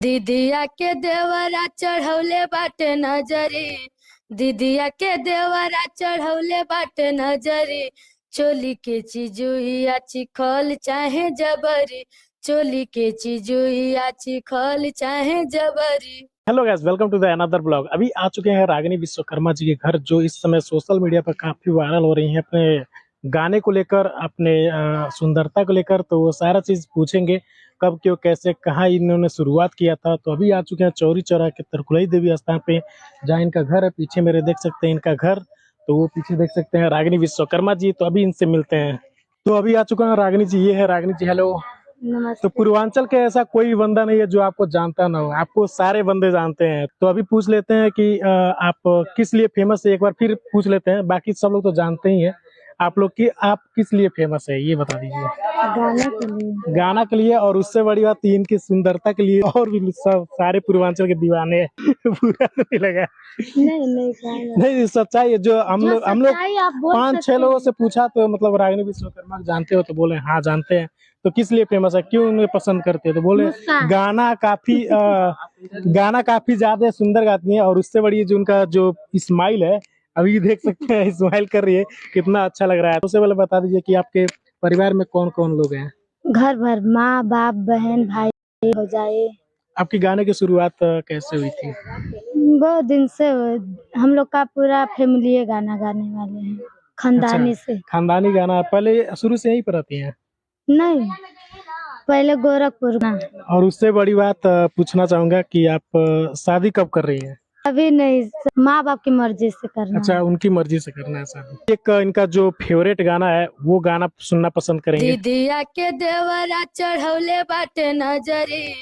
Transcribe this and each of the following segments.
दीदिया के देवरा चढ़ौले बाटे नजरी, दीदिया के देवरा चढ़ौले बाटे नजरी। चोली के चिजुइया चिखल चाहे जबरी, चोली के चिजुइया चिखल चाहे जबरी। Hello guys, welcome to the another blog. अभी आ चुके हैं रागिनी विश्वकर्मा जी के घर, जो इस समय सोशल मीडिया पर काफी वायरल हो रही हैं अपने गाने को लेकर, अपने सुंदरता को लेकर। तो वो सारा चीज पूछेंगे, कब क्यों कैसे कहाँ इन्होंने शुरुआत किया था। तो अभी आ चुके हैं चौरी चौरा के तरकुलई देवी स्थान पे, जहाँ इनका घर है। पीछे मेरे देख सकते हैं इनका घर, तो वो पीछे देख सकते हैं रागिनी विश्वकर्मा जी। तो अभी इनसे मिलते हैं। तो अभी आ चुका है रागिनी जी, ये है रागिनी जी। हेलो। तो पूर्वांचल के ऐसा कोई बंदा नहीं है जो आपको जानता ना हो, आपको सारे बंदे जानते हैं। तो अभी पूछ लेते हैं कि आप किस लिए फेमस है, एक बार फिर पूछ लेते हैं। बाकी सब लोग तो जानते ही हैं आप लोग की, आप किस लिए फेमस है ये बता दीजिए। गाने के लिए। गाना के लिए, और उससे बड़ी बात इनकी सुंदरता के लिए। और भी सब सारे पूर्वांचल के दीवाने हैं। बुरा तो नहीं लगा? नहीं, सच्चाई है। जो हम लोग 5-6 लोगों से पूछा तो मतलब रागिनी विश्वकर्मा जानते हो, तो बोले हाँ जानते हैं। तो किस लिए फेमस है, क्यों उन्हें पसंद करते हैं? तो बोले गाना काफी ज्यादा सुंदर गाती हैं, और उससे बड़ी जो उनका जो स्माइल है, अभी देख सकते हैं स्माइल कर रही है, कितना अच्छा लग रहा है। उससे पहले बता दीजिए कि आपके परिवार में कौन कौन लोग हैं? घर भर, माँ बाप बहन भाई हो जाए। आपकी गाने की शुरुआत कैसे हुई थी? बहुत दिन से हम लोग का पूरा फैमिली गाना गाने वाले हैं, खानदानी से। खानदानी गाना पहले शुरू से यहीं पर आती हैं? नहीं, पहले गोरखपुर में। और उससे बड़ी बात पूछना चाहूंगा कि आप शादी कब कर रही हैं? अभी नहीं, माँ बाप की मर्जी से करना। अच्छा, उनकी मर्जी से करना है शादी। एक इनका जो फेवरेट गाना है वो गाना सुनना पसंद करेंगे। दीदिया के देवरा चढ़ौले बाटे नजरी,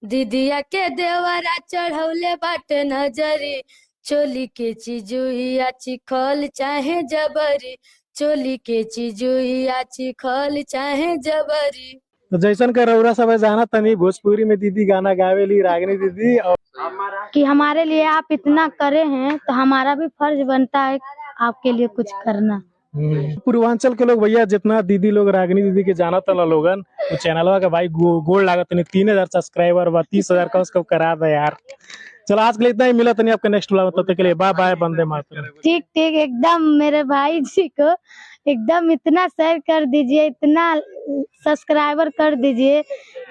दीदिया के देवरा चढ़ौले बाटे नजरी। चोली के चिजुइया चिखल चाहे जबरी, चोली के चिजुइया चिखल चाहे जबरी। तो जैसन का रौरा सब जाना तनी भोजपुरी में दीदी गाना गावेली रागिनी दीदी। और कि हमारे लिए आप इतना करे हैं तो हमारा भी फर्ज बनता है आपके लिए कुछ करना। पूर्वांचल के लोग भैया जितना दीदी लोग रागिनी दीदी के जाना था लोगन, तो चैनल का भाई गोल लागत नहीं। 3000 सब्सक्राइबर व 30,000 का उसको करा दे यार। चलो आज के लिए इतना ही, मिला नहीं आपका नेक्स्ट ब्लॉग। तब तक के लिए बाय बाय, वंदे मातरम। ठीक ठीक, एकदम मेरे भाई जी को एकदम इतना शेयर कर दीजिए, इतना सब्सक्राइबर कर दीजिए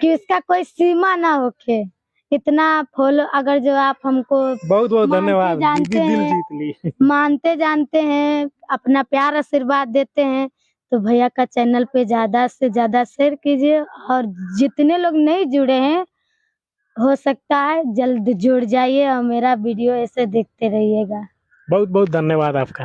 कि उसका कोई सीमा ना होके। इतना फॉलो, अगर जो आप हमको बहुत बहुत धन्यवाद, जानते दीदी दिल हैं, जीत ली। मानते जानते हैं, अपना प्यार आशीर्वाद देते हैं, तो भैया का चैनल पे ज्यादा से ज्यादा शेयर कीजिए। और जितने लोग नहीं जुड़े हैं, हो सकता है जल्द जुड़ जाइए और मेरा वीडियो ऐसे देखते रहिएगा। बहुत बहुत धन्यवाद आपका।